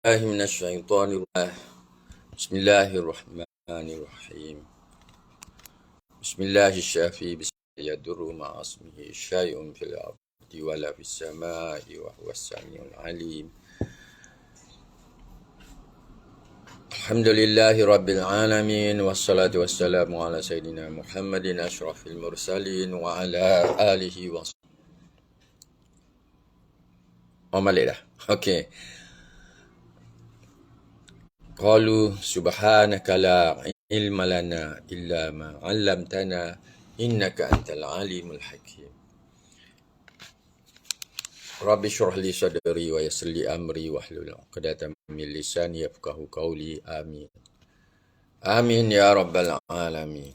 الله من الشيطان الرجيم. بسم الله الرحمن الرحيم. بسم الله الشافي بسم يدر مع اسمه شيء في الأرض ولا في السماء وهو السميع العليم. الحمد لله رب العالمين والصلاة والسلام على سيدنا محمد أشرف المرسلين وعلى آله وصحبه. Malik dah. Okey. Qalu subhanaka la ilma lana illa ma 'allamtana innaka antal alimul hakim. Rabbi shrah li sadri wa yassir li amri wahlul 'uqdatam min lisani yafqahu qawli. Amin. Amin ya rabbal alamin.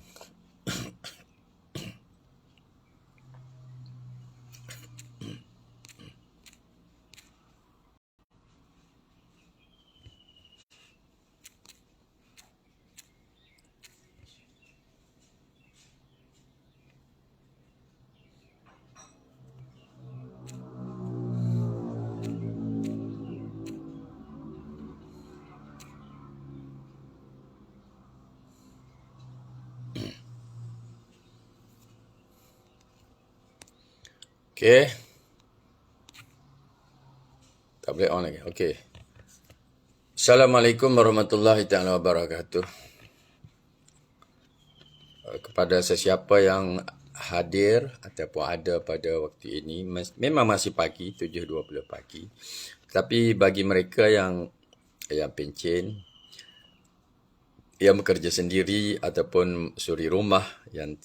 Okey. Tak boleh on lagi. Okey. Assalamualaikum warahmatullahi taala wabarakatuh. Kepada sesiapa yang hadir ataupun ada pada waktu ini, memang masih pagi, 7.20 pagi. Tapi bagi mereka yang pencen, yang bekerja sendiri ataupun suri rumah yang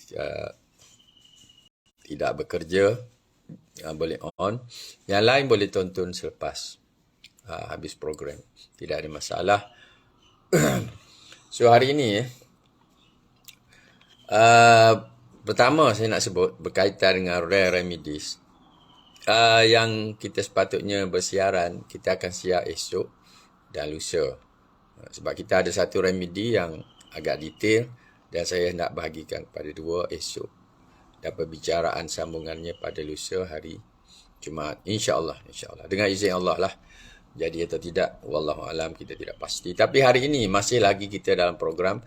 tidak bekerja, boleh on. Yang lain boleh tonton selepas habis program. Tidak ada masalah. So hari ini pertama saya nak sebut berkaitan dengan rare remedies. Yang kita sepatutnya bersiaran, kita akan siar esok dan lusa. Sebab kita ada satu remedi yang agak detail dan saya nak bahagikan kepada dua esok. Dan perbicaraan sambungannya pada lusa hari Jumaat. InsyaAllah. Dengan izin Allah lah. Jadi atau tidak, wallahu alam, kita tidak pasti. Tapi hari ini masih lagi kita dalam program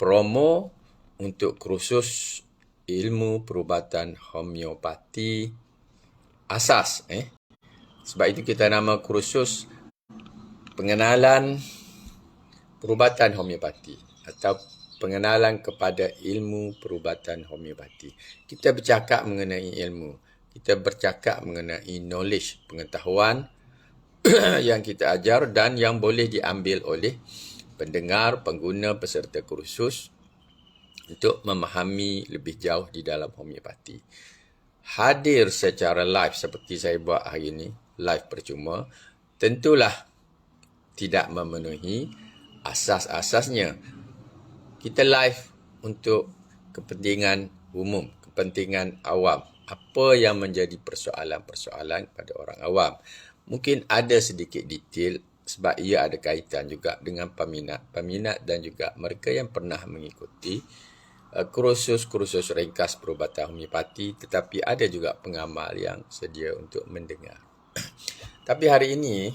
promo untuk kursus ilmu perubatan homeopati asas. Sebab itu kita nama kursus pengenalan perubatan homeopati atau pengenalan kepada ilmu perubatan homeopati. Kita bercakap mengenai ilmu. Kita bercakap mengenai knowledge, pengetahuan yang kita ajar dan yang boleh diambil oleh pendengar, pengguna, peserta kursus untuk memahami lebih jauh di dalam homeopati. Hadir secara live seperti saya buat hari ini, live percuma, tentulah tidak memenuhi asas-asasnya. Kita live untuk kepentingan umum, kepentingan awam. Apa yang menjadi persoalan-persoalan pada orang awam. Mungkin ada sedikit detail sebab ia ada kaitan juga dengan peminat dan juga mereka yang pernah mengikuti kursus-kursus ringkas perubatan homeopati, tetapi ada juga pengamal yang sedia untuk mendengar. Tapi hari ini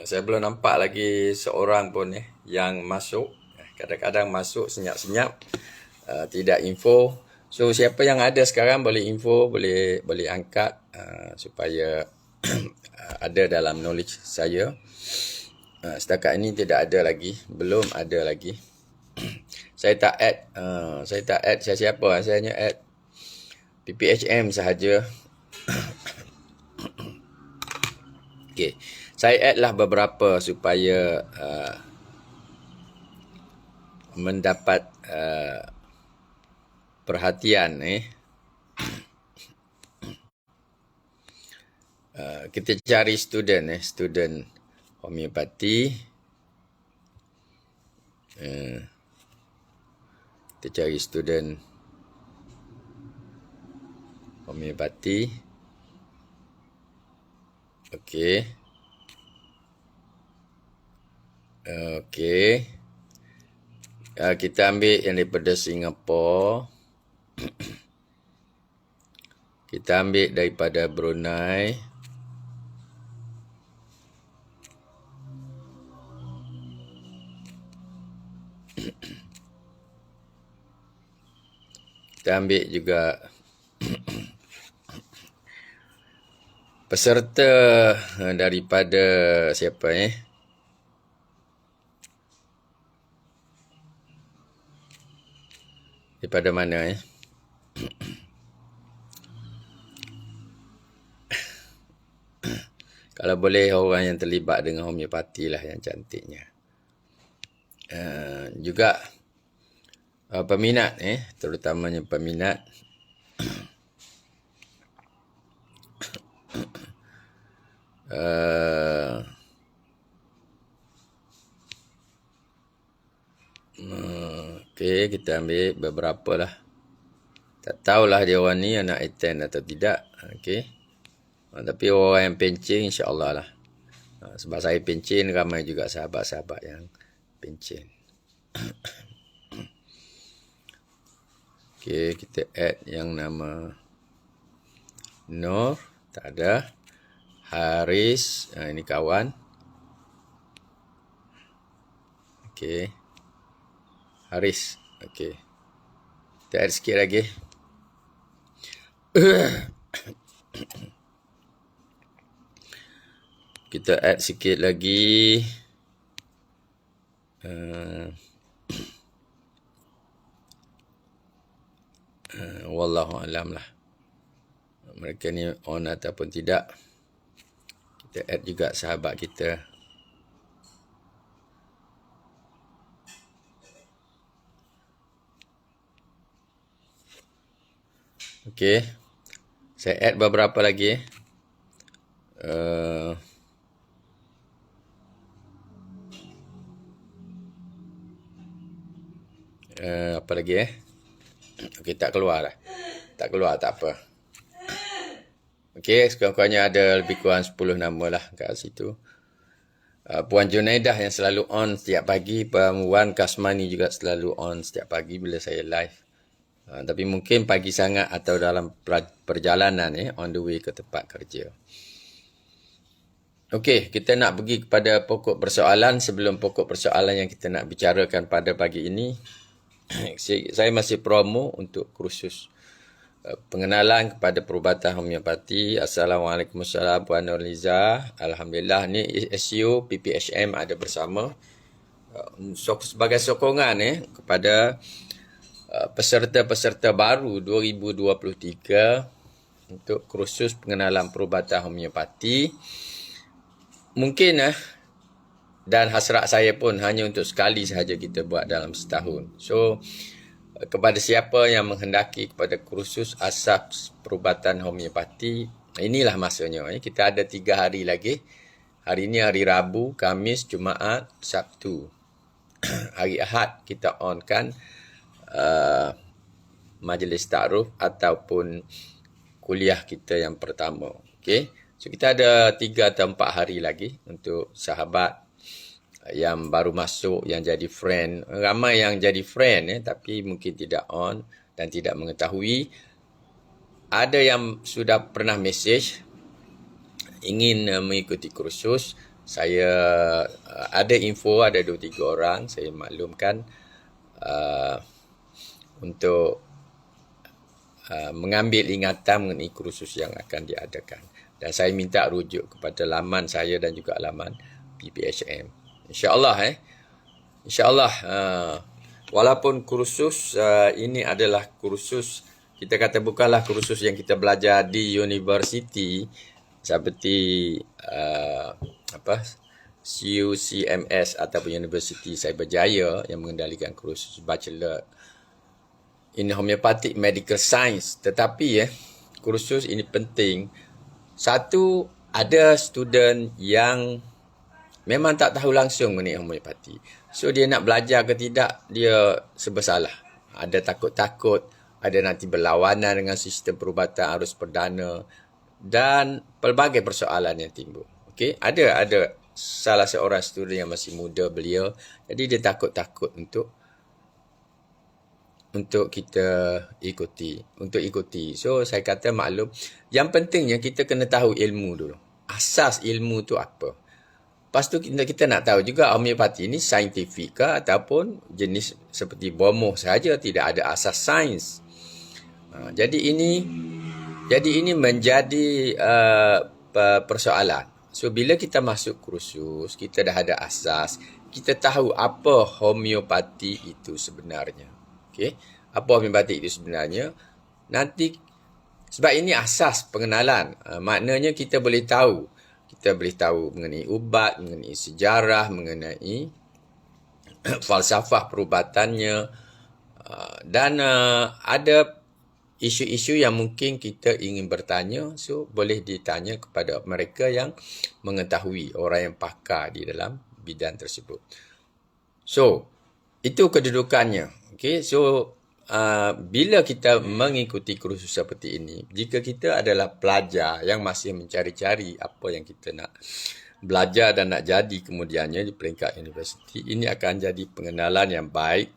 saya belum nampak lagi seorang pun yang masuk. Kadang-kadang masuk senyap-senyap, tidak info. So siapa yang ada sekarang boleh info, boleh angkat supaya ada dalam knowledge saya. Setakat ini tidak ada lagi, belum ada lagi. Saya tak add siapa-siapa, saya hanya add PPHM sahaja. Okey, saya add lah beberapa supaya mendapat perhatian. Kita cari student homeopati. Kita cari student homeopati. Okey. Kita ambil yang daripada Singapura. Kita ambil daripada Brunei. Kita ambil juga peserta daripada siapa daripada mana Kalau boleh orang yang terlibat dengan homeopati lah yang cantiknya. Juga peminat terutamanya peminat okey, kita ambil beberapa lah. Tak tahulah dia orang ni nak attend atau tidak. Okey. Tapi orang yang pencen insya-Allah lah. Sebab saya pencen, ramai juga sahabat-sahabat yang pencen. Okey, kita add yang nama Nur, tak ada. Haris, ini kawan. Okey. Haris, okey. Kita add sikit lagi. Kita add sikit lagi. Wallahu alam lah. Mereka ni on ataupun tidak. Kita add juga sahabat kita. Okey. Saya add beberapa lagi. Apa lagi Okey, tak keluar lah. Tak keluar, tak apa. Okey, sekurang-kurangnya ada lebih kurang 10 nama lah kat situ. Puan Junaidah yang selalu on setiap pagi. Puan Kasmani juga selalu on setiap pagi bila saya live. Tapi mungkin pagi sangat atau dalam perjalanan on the way ke tempat kerja. Okey, kita nak pergi kepada pokok persoalan. Sebelum pokok persoalan yang kita nak bicarakan pada pagi ini, saya masih promo untuk kursus pengenalan kepada perubatan homeopati. Assalamualaikum Puan Nurliza. Alhamdulillah, ni SU PPHM ada bersama. Sebagai sokongan kepada peserta-peserta baru 2023 untuk kursus pengenalan perubatan homeopati. Mungkin dan hasrat saya pun hanya untuk sekali sahaja kita buat dalam setahun. So, kepada siapa yang menghendaki kepada kursus asas perubatan homeopati, inilah masanya. Kita ada 3 hari lagi. Hari ini hari Rabu, Khamis, Jumaat, Sabtu. Hari Ahad kita onkan majlis ta'aruf ataupun kuliah kita yang pertama. Okay? So, kita ada 3 atau 4 hari lagi untuk sahabat yang baru masuk, yang jadi friend. Ramai yang jadi friend tapi mungkin tidak on dan tidak mengetahui. Ada yang sudah pernah message ingin mengikuti kursus. Saya ada info, ada 2-3 orang saya maklumkan untuk mengambil ingatan mengenai kursus yang akan diadakan. Dan saya minta rujuk kepada laman saya dan juga laman PPHM. InsyaAllah InsyaAllah walaupun kursus ini adalah kursus, kita kata bukanlah kursus yang kita belajar di universiti seperti CUCMS ataupun Universiti Cyberjaya yang mengendalikan kursus Bachelor in Homeopathic Medical Science. Tetapi kursus ini penting. Satu, ada student yang memang tak tahu langsung mengenai homeopati. So, dia nak belajar ke tidak, dia serba salah. Ada takut-takut, ada nanti berlawanan dengan sistem perubatan arus perdana dan pelbagai persoalan yang timbul. Okey, ada salah seorang student yang masih muda belia, jadi dia takut-takut untuk kita ikuti. So, saya kata maklum, yang pentingnya kita kena tahu ilmu dulu. Asas ilmu tu apa? Lepas tu kita nak tahu juga homeopati ni saintifik ke ataupun jenis seperti bomoh saja, tidak ada asas sains. Jadi ini menjadi persoalan. So bila kita masuk kursus, kita dah ada asas, kita tahu apa homeopati itu sebenarnya. Okey, apa homeopati itu sebenarnya? Nanti sebab ini asas pengenalan, maknanya kita boleh tahu mengenai ubat, mengenai sejarah, mengenai falsafah perubatannya, dan ada isu-isu yang mungkin kita ingin bertanya, so boleh ditanya kepada mereka yang mengetahui, orang yang pakar di dalam bidang tersebut. So, itu kedudukannya. Okay, so bila kita mengikuti kursus seperti ini, jika kita adalah pelajar yang masih mencari-cari apa yang kita nak belajar dan nak jadi kemudiannya di peringkat universiti, ini akan jadi pengenalan yang baik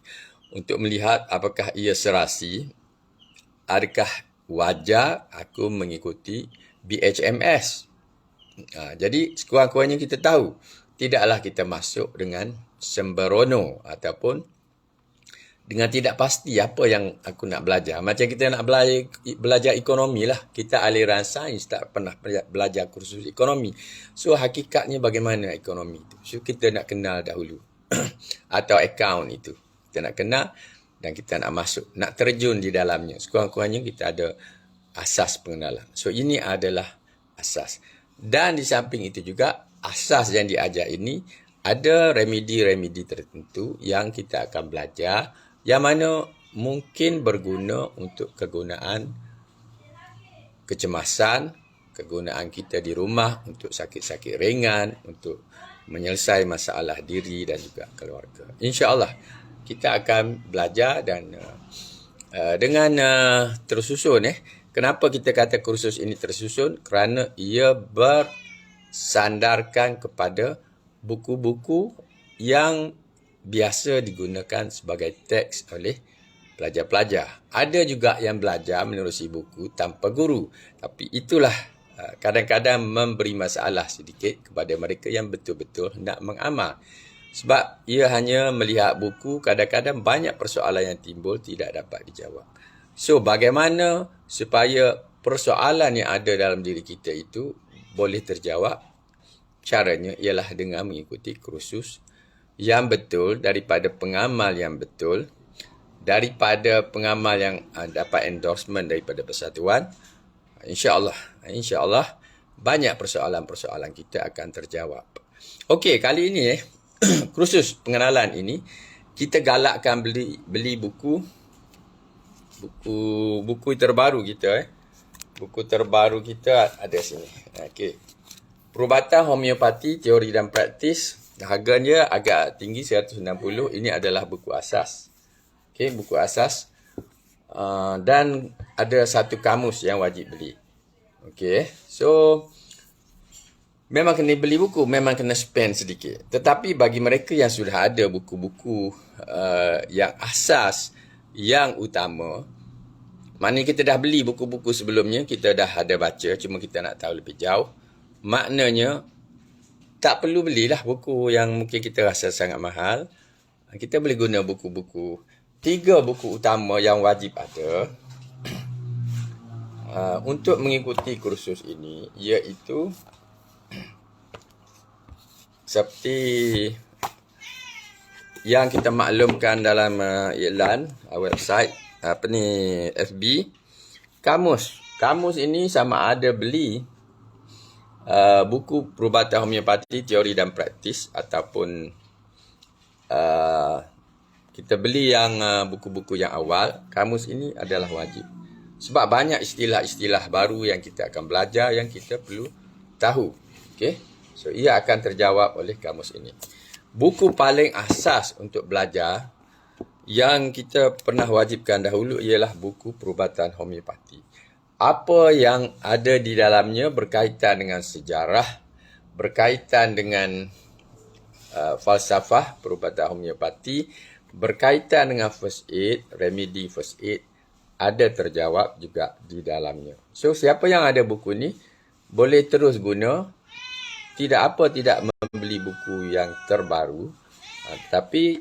untuk melihat apakah ia serasi, adakah wajar aku mengikuti BHMS. Jadi sekurang-kurangnya kita tahu, tidaklah kita masuk dengan sembrono ataupun dengan tidak pasti apa yang aku nak belajar. Macam kita nak belajar ekonomi lah. Kita aliran sains, tak pernah belajar kursus ekonomi. So hakikatnya bagaimana ekonomi itu. So kita nak kenal dahulu. Atau account itu. Kita nak kenal dan kita nak masuk. Nak terjun di dalamnya. Sekurang-kurangnya kita ada asas pengenalan. So ini adalah asas. Dan di samping itu juga, asas yang diajar ini ada remedi-remedi tertentu yang kita akan belajar, yang mana mungkin berguna untuk kegunaan kecemasan, kegunaan kita di rumah, untuk sakit-sakit ringan, untuk menyelesaikan masalah diri dan juga keluarga. InsyaAllah kita akan belajar dan dengan tersusun. Kenapa kita kata kursus ini tersusun? Kerana ia bersandarkan kepada buku-buku yang biasa digunakan sebagai teks oleh pelajar-pelajar. Ada juga yang belajar menerusi buku tanpa guru. Tapi itulah kadang-kadang memberi masalah sedikit kepada mereka yang betul-betul hendak mengamal. Sebab ia hanya melihat buku, kadang-kadang banyak persoalan yang timbul tidak dapat dijawab. So, bagaimana supaya persoalan yang ada dalam diri kita itu boleh terjawab? Caranya ialah dengan mengikuti kursus yang betul, daripada pengamal yang betul, daripada pengamal yang dapat endorsement daripada persatuan. InsyaAllah banyak persoalan-persoalan kita akan terjawab. Okey, kali ini kursus pengenalan ini kita galakkan beli buku terbaru kita. Buku terbaru kita ada sini. Okey. Perubatan Homeopati, Teori dan Praktis. Harganya agak tinggi, 160. Ini adalah buku asas. Okey, buku asas. Dan ada satu kamus yang wajib beli. Okey, so memang kena beli buku, memang kena spend sedikit. Tetapi bagi mereka yang sudah ada buku-buku yang asas, yang utama, maknanya kita dah beli buku-buku sebelumnya, kita dah ada baca, cuma kita nak tahu lebih jauh. Maknanya tak perlu belilah buku yang mungkin kita rasa sangat mahal. Kita boleh guna buku-buku. 3 buku utama yang wajib ada untuk mengikuti kursus ini, iaitu seperti yang kita maklumkan dalam iklan website FB, kamus ini sama ada beli buku Perubatan Homeopati, Teori dan Praktis, ataupun kita beli yang buku-buku yang awal. Kamus ini adalah wajib. Sebab banyak istilah-istilah baru yang kita akan belajar, yang kita perlu tahu. Okay? So, ia akan terjawab oleh kamus ini. Buku paling asas untuk belajar yang kita pernah wajibkan dahulu ialah buku Perubatan Homeopati. Apa yang ada di dalamnya berkaitan dengan sejarah, berkaitan dengan falsafah perubatan homeopati, berkaitan dengan first aid, remedi first aid, ada terjawab juga di dalamnya. So, siapa yang ada buku ni boleh terus guna, tidak membeli buku yang terbaru. Tapi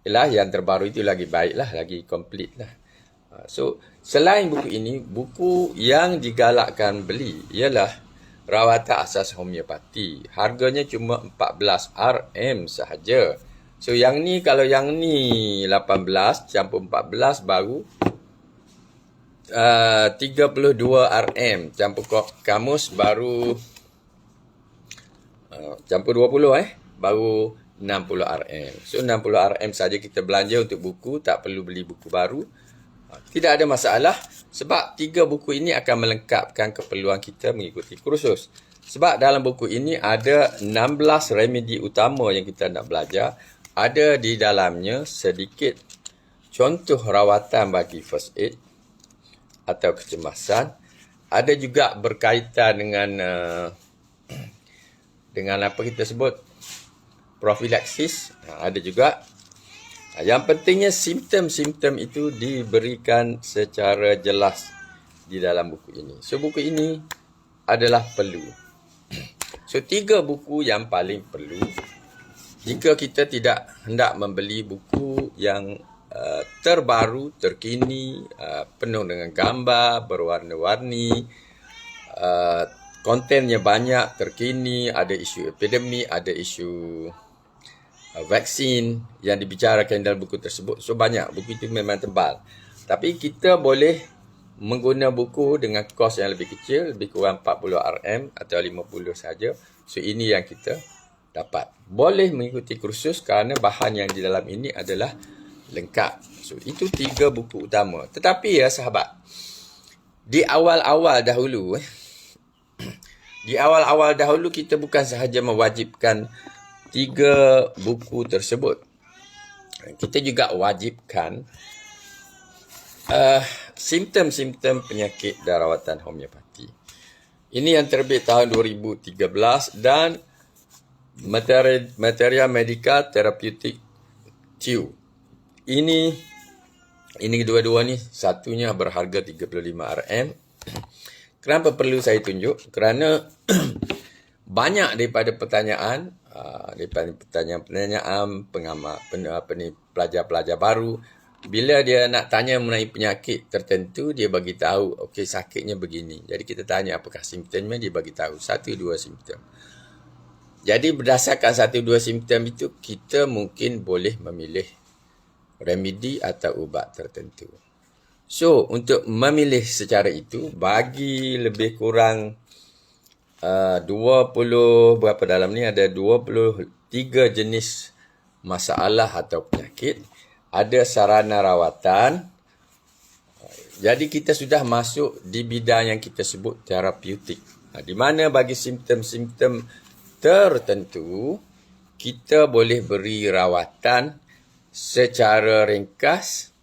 ialah yang terbaru itu lagi baik lah, lagi komplit lah. So, selain buku ini, buku yang digalakkan beli ialah Rawatan Asas Homeopati. Harganya cuma 14 RM sahaja. So, yang ni, kalau yang ni 18 campur 14 baru 32 RM. Campur kamus baru campur 20 baru 60 RM. So 60 RM saja kita belanja untuk buku, tak perlu beli buku baru. Tidak ada masalah sebab 3 buku ini akan melengkapkan keperluan kita mengikuti kursus. Sebab dalam buku ini ada 16 remedi utama yang kita nak belajar. Ada di dalamnya sedikit contoh rawatan bagi first aid atau kecemasan. Ada juga berkaitan dengan apa kita sebut profilaksis. Ada juga. Yang pentingnya simptom-simptom itu diberikan secara jelas di dalam buku ini. So buku ini adalah perlu. So 3 buku yang paling perlu. Jika kita tidak hendak membeli buku yang terbaru, terkini, penuh dengan gambar, berwarna-warni, kontennya banyak, terkini, ada isu epidemik, ada isu vaksin yang dibicarakan dalam buku tersebut. So banyak, buku itu memang tebal. Tapi kita boleh mengguna buku dengan kos yang lebih kecil, lebih kurang 40 RM atau 50 saja. So ini yang kita dapat. Boleh mengikuti kursus kerana bahan yang di dalam ini adalah lengkap. So itu 3 buku utama. Tetapi ya sahabat, di awal-awal dahulu kita bukan sahaja mewajibkan 3 buku tersebut. Kita juga wajibkan simptom-simptom penyakit dan rawatan homeopati. Ini yang terbit tahun 2013 dan Materia Medica Therapeutic Tube. Ini kedua-dua ni, satunya berharga 35 RM. Kenapa perlu saya tunjuk? Kerana banyak daripada pertanyaan pelajar-pelajar baru, bila dia nak tanya mengenai penyakit tertentu, dia bagi tahu, okey sakitnya begini. Jadi kita tanya apakah simptomnya, dia bagi tahu 1-2 simptom. Jadi berdasarkan 1-2 simptom itu, kita mungkin boleh memilih remedi atau ubat tertentu. So, untuk memilih secara itu, bagi lebih kurang 20, berapa dalam ni, ada 23 jenis masalah atau penyakit. Ada sarana rawatan. Jadi kita sudah masuk di bidang yang kita sebut terapeutik. Di mana bagi simptom-simptom tertentu, kita boleh beri rawatan secara ringkas,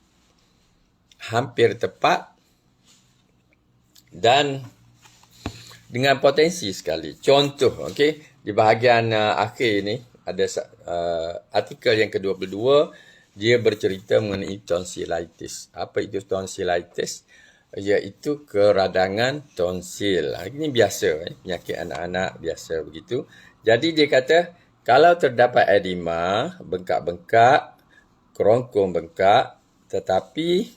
hampir tepat dan dengan potensi sekali. Contoh, okey, di bahagian akhir ni ada artikel yang ke-22, dia bercerita mengenai tonsillitis. Apa itu tonsillitis? Iaitu keradangan tonsil. Ini biasa, penyakit anak-anak biasa begitu. Jadi dia kata, kalau terdapat edema, bengkak-bengkak, kerongkong bengkak, tetapi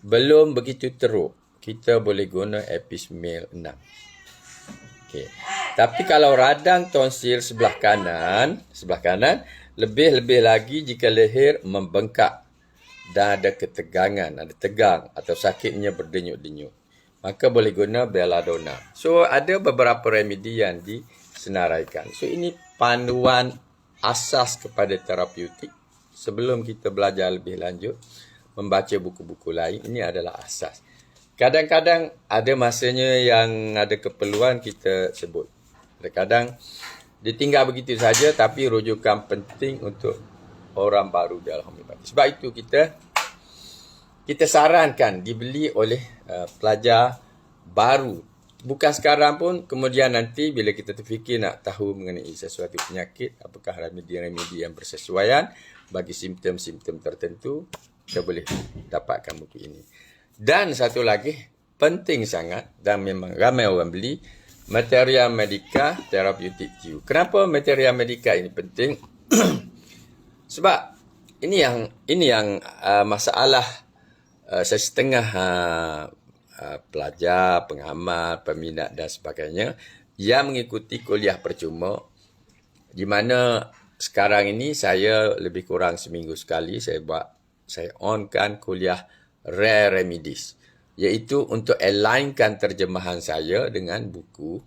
belum begitu teruk, kita boleh guna Epismil 6. Okay. Tapi kalau radang tonsil sebelah kanan, lebih-lebih lagi jika leher membengkak dan ada ketegangan, ada tegang atau sakitnya berdenyut-denyut, maka boleh guna belladonna. So ada beberapa remedi yang disenaraikan. So ini panduan asas kepada terapeutik. Sebelum kita belajar lebih lanjut, membaca buku-buku lain, ini adalah asas. Kadang-kadang ada masanya yang ada keperluan kita sebut. Kadang-kadang ditinggal begitu saja, tapi rujukan penting untuk orang baru dalam homeopati. Sebab itu kita sarankan dibeli oleh pelajar baru. Bukan sekarang pun, kemudian nanti bila kita terfikir nak tahu mengenai sesuatu penyakit, apakah remedi-remedi yang bersesuaian bagi simptom-simptom tertentu, kita boleh dapatkan buku ini. Dan satu lagi, penting sangat, dan memang ramai orang beli, Materia Medica Therapeutic Q. Kenapa materia medica ini penting? Sebab ini yang masalah setengah pelajar, pengamal, peminat dan sebagainya yang mengikuti kuliah percuma, di mana sekarang ini saya lebih kurang seminggu sekali saya onkan kuliah Rare Remedies, iaitu untuk alignkan terjemahan saya dengan buku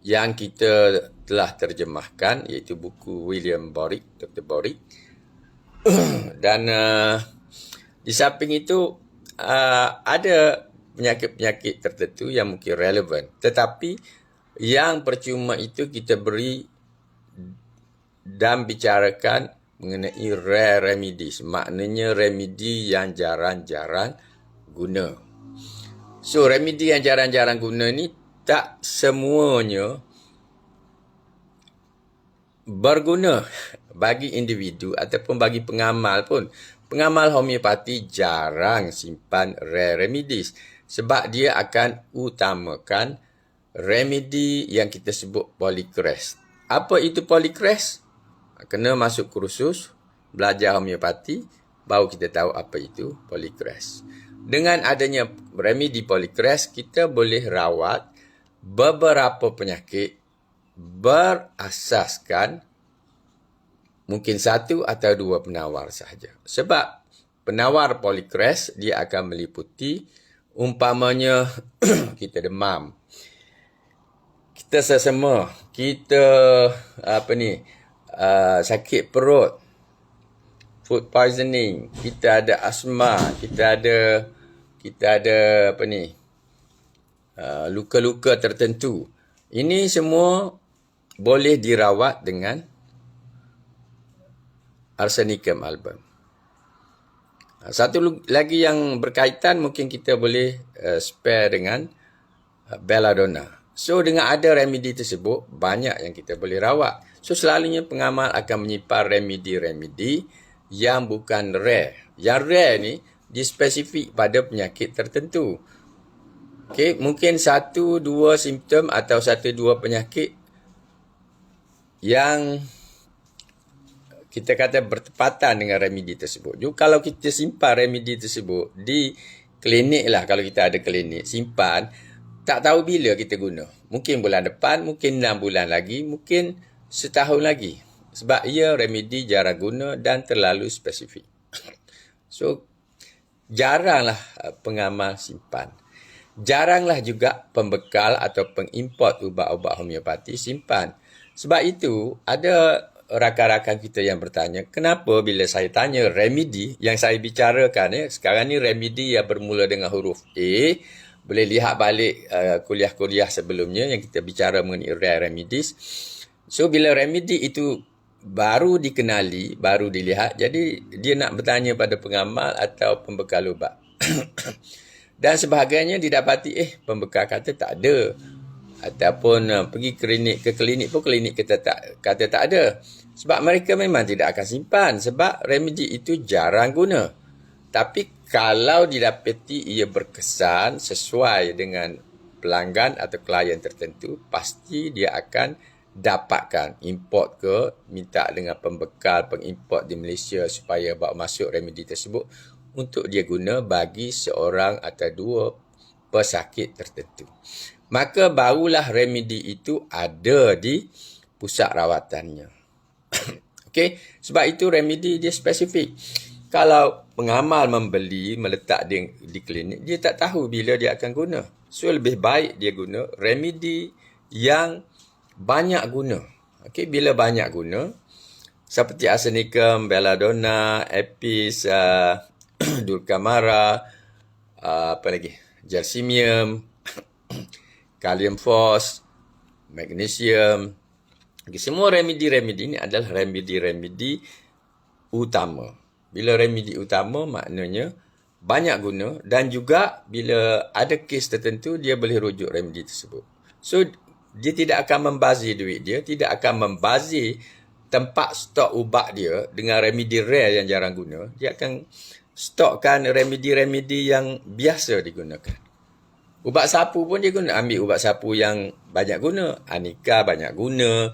yang kita telah terjemahkan, iaitu buku William Borick, Dr. Borick. Dan di samping itu ada penyakit-penyakit tertentu yang mungkin relevan. Tetapi yang percuma itu kita beri dan bicarakan mengenai rare remedies. Maknanya remedi yang jarang-jarang guna. So, remedi yang jarang-jarang guna ni tak semuanya berguna bagi individu ataupun bagi pengamal pun. Pengamal homeopati jarang simpan rare remedies sebab dia akan utamakan remedi yang kita sebut polycrest. Apa itu polycrest? Kena masuk kursus, belajar homeopati, baru kita tahu apa itu polycrest. Dengan adanya remedi polycrest, kita boleh rawat beberapa penyakit berasaskan mungkin satu atau dua penawar sahaja. Sebab penawar polycrest dia akan meliputi umpamanya kita demam, kita sesama, kita sakit perut, food poisoning, kita ada asma, kita ada luka-luka tertentu. Ini semua boleh dirawat dengan Arsenicum album. Satu lagi yang berkaitan mungkin kita boleh spare dengan belladonna. So, dengan ada remedi tersebut, banyak yang kita boleh rawat. So, selalunya pengamal akan menyimpan remedi-remedi yang bukan rare. Yang rare ni, dia spesifik pada penyakit tertentu. Okay, mungkin 1-2 simptom atau 1-2 penyakit yang kita kata bertepatan dengan remedi tersebut. Jadi, kalau kita simpan remedi tersebut di klinik lah, kalau kita ada klinik, simpan, tak tahu bila kita guna. Mungkin bulan depan, mungkin 6 bulan lagi, mungkin setahun lagi. Sebab ia remedi jarang guna dan terlalu spesifik. So, jaranglah pengamal simpan. Jaranglah juga pembekal atau pengimport ubat-ubat homeopati simpan. Sebab itu, ada rakan-rakan kita yang bertanya, kenapa bila saya tanya remedi yang saya bicarakan, sekarang ni remedi yang bermula dengan huruf A, boleh lihat balik kuliah-kuliah sebelumnya yang kita bicara mengenai rare remedies. So, bila remedi itu baru dikenali, baru dilihat, jadi dia nak bertanya pada pengamal atau pembekal ubat. Dan sebagainya didapati, pembekal kata tak ada. Ataupun pergi ke klinik pun klinik kata tak ada. Sebab mereka memang tidak akan simpan. Sebab remedi itu jarang guna. Tapi kalau didapati ia berkesan sesuai dengan pelanggan atau klien tertentu, pasti dia akan dapatkan import ke, minta dengan pembekal, pengimport di Malaysia supaya bawa masuk remedi tersebut untuk dia guna bagi seorang atau dua pesakit tertentu. Maka barulah remedi itu ada di pusat rawatannya. Okey, sebab itu remedi dia spesifik. Kalau pengamal membeli, meletak di klinik, dia tak tahu bila dia akan guna. So, lebih baik dia guna remedi yang banyak guna. Okey, bila banyak guna, seperti arsenicum, belladonna, apis, dulcamara, gelsemium, kalium fos, magnesium. Okay, semua remedi-remedi ini adalah remedi-remedi utama. Bila remedi utama maknanya banyak guna dan juga bila ada kes tertentu dia boleh rujuk remedi tersebut. So, dia tidak akan membazir duit dia, tidak akan membazir tempat stok ubat dia dengan remedi rare yang jarang guna. Dia akan stokkan remedi-remedi yang biasa digunakan. Ubat sapu pun dia guna. Ambil ubat sapu yang banyak guna. Anika banyak guna.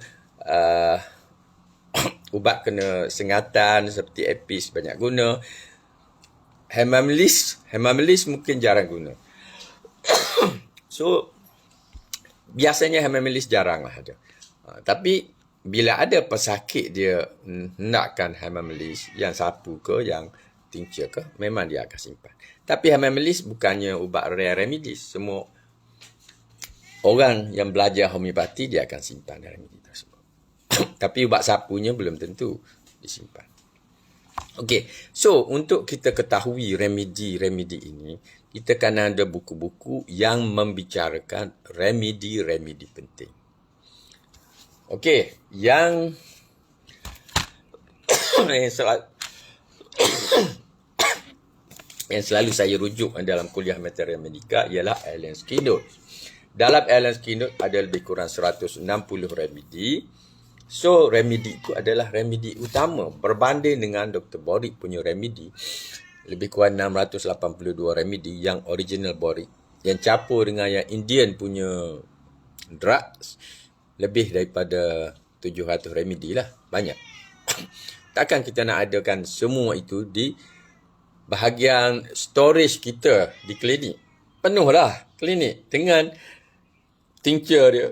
Ubat kena sengatan seperti Epis banyak guna. Hemamelis mungkin jarang guna. So, biasanya hemamelis jarang lah ada. Tapi, bila ada pesakit dia nakkan hemamelis, yang sapu ke, yang tincture ke, memang dia akan simpan. Tapi hemamelis bukannya ubat rare remedies. Semua orang yang belajar homeopati, dia akan simpan remedi tersebut. Tapi ubat sapunya belum tentu disimpan. Okey, so untuk kita ketahui remedi-remedi ini, kita kan ada buku-buku yang membicarakan remedi-remedi penting. Okey, yang selalu saya rujuk dalam kuliah Materia Medica ialah Allen Skinner. Dalam Allen Skinner ada lebih kurang 160 remedi. So, remedi itu adalah remedi utama. Berbanding dengan Dr. Boric punya remedi, lebih kurang 682 remedi yang original Boric. Yang campur dengan yang Indian punya drugs, lebih daripada 700 remedi lah. Banyak. Takkan kita nak adakan semua itu di bahagian storage kita di klinik. Penuhlah klinik dengan tincture dia,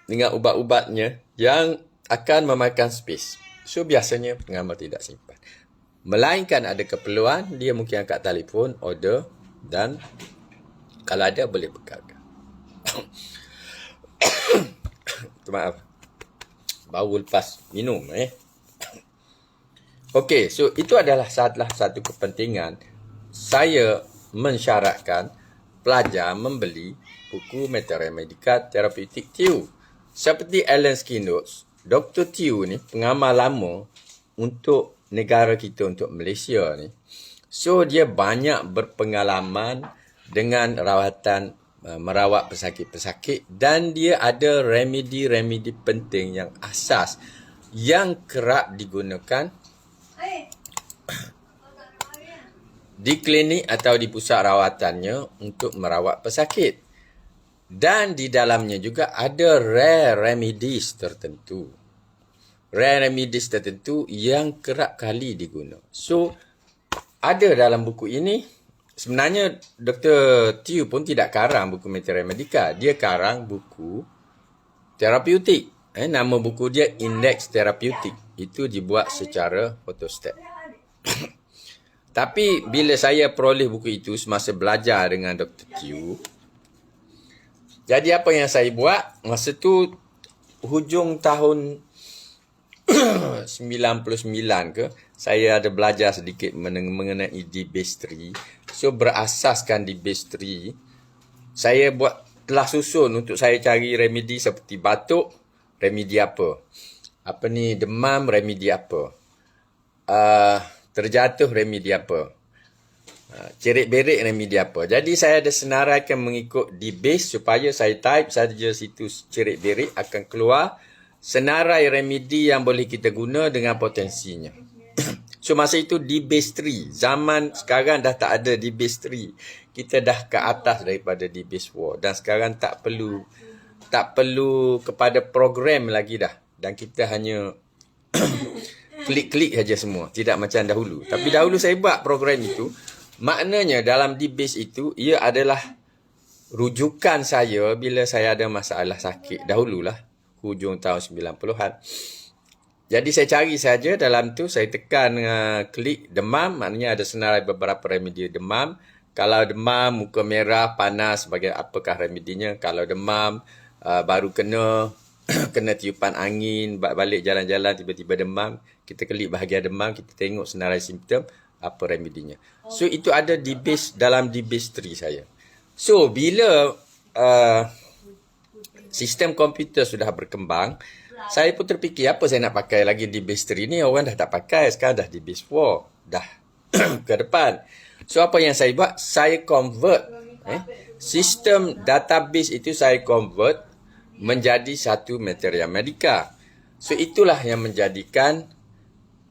dengan ubat-ubatnya yang akan memakan space. So, biasanya pengamal tidak simpan. Melainkan ada keperluan, dia mungkin angkat telefon, order dan kalau ada boleh bekalkan. Maaf. Baru lepas minum. Okey, so itu adalah salah satu kepentingan saya mensyaratkan pelajar membeli buku Materia Medica Therapeutic TIU. Seperti Allen Skinner, Dr. TIU ni pengamal lama untuk negara kita, untuk Malaysia ni. So, dia banyak berpengalaman dengan rawatan, merawat pesakit-pesakit dan dia ada remedi-remedi penting yang asas yang kerap digunakan di klinik atau di pusat rawatannya untuk merawat pesakit. Dan di dalamnya juga ada rare remedies tertentu. Rare remedies tertentu yang kerap kali diguna. So, ada dalam buku ini. Sebenarnya Dr. Tiu pun tidak karang buku Materia Medica. Dia karang buku terapeutik. Nama buku dia Index Therapeutic. Itu dibuat secara photostat. Tapi bila saya peroleh buku itu semasa belajar dengan Dr. Tiu, jadi apa yang saya buat? Masa tu hujung tahun 99 ke, saya ada belajar sedikit mengenai D-base 3. So, berasaskan D-base 3, saya telah susun untuk saya cari remedi seperti batuk, remedi apa? Demam, remedi apa? Terjatuh, remedi apa? Cerit-berit, remedi apa? Jadi, saya ada senaraikan mengikut D-base supaya saya type saja situ cerit-berit akan keluar senarai remedi yang boleh kita guna dengan potensinya. So, masa itu D-base 3. Zaman sekarang dah tak ada D-base 3. Kita dah ke atas daripada D-base 4. Dan sekarang tak perlu kepada program lagi dah. Dan kita hanya klik-klik saja semua. Tidak macam dahulu. Tapi dahulu saya buat program itu. Maknanya dalam D-base itu, ia adalah rujukan saya bila saya ada masalah sakit. Dahululah. Hujung tahun 90-an. Jadi saya cari saja dalam tu, saya tekan klik demam, maknanya ada senarai beberapa remedi demam. Kalau demam, muka merah, panas, apakah remedinya? Kalau demam, baru kena tiupan angin, balik jalan-jalan, tiba-tiba demam. Kita klik bahagian demam, kita tengok senarai simptom, apa remedinya. So, itu ada dalam D-base 3 saya. So, bila sistem komputer sudah berkembang, saya pun terfikir apa saya nak pakai lagi D-base 3 ni. Orang dah tak pakai, sekarang dah D-base 4. Dah ke depan. So, apa yang saya buat? Saya convert. Sistem database itu saya convert menjadi satu Materia Medica. So, itulah yang menjadikan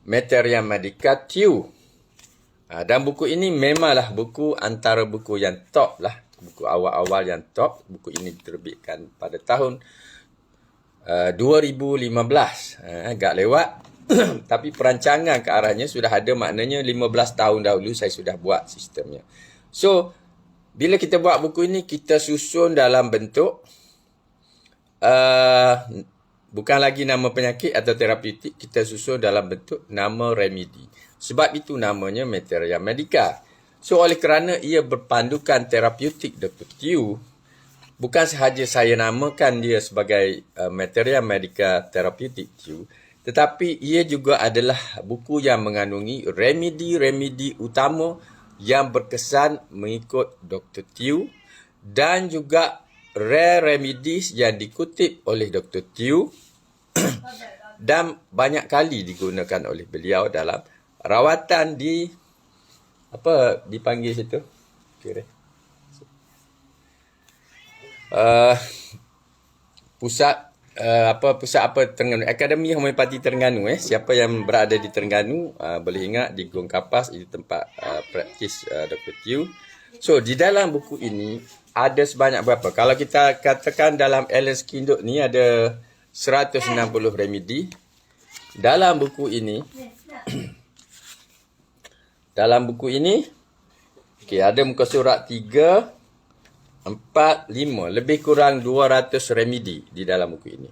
Materia Medica TIU. Dan buku ini memanglah buku antara buku yang top lah. buku-buku awal-awal yang top. Buku ini diterbitkan pada tahun 2015. Agak lewat. Tapi perancangan ke arahnya sudah ada, maknanya 15 tahun dahulu saya sudah buat sistemnya. So, bila kita buat buku ini, kita susun dalam bentuk bukan lagi nama penyakit atau terapeutik, kita susun dalam bentuk nama remedi. Sebab itu namanya Materia Medica. So, oleh kerana ia berpandukan terapeutik Dr. Tew, bukan sahaja saya namakan dia sebagai Materia Medica Therapeutic Tew, tetapi ia juga adalah buku yang mengandungi remedi-remedi utama yang berkesan mengikut Dr. Tew dan juga rare remedies yang dikutip oleh Dr. Tew dan banyak kali digunakan oleh beliau dalam rawatan di apa dipanggil situ? Pusat Terengganu, Akademi Homeopati Terengganu. Siapa yang berada di Terengganu boleh ingat di Gong Kapas, itu tempat praktis Dr. Tew. So, di dalam buku ini ada sebanyak berapa? Kalau kita katakan dalam Allen Skin ni ada 160 remedi. Dalam buku ini ada muka surat 3, 4, 5, lebih kurang 200 remedi di dalam buku ini.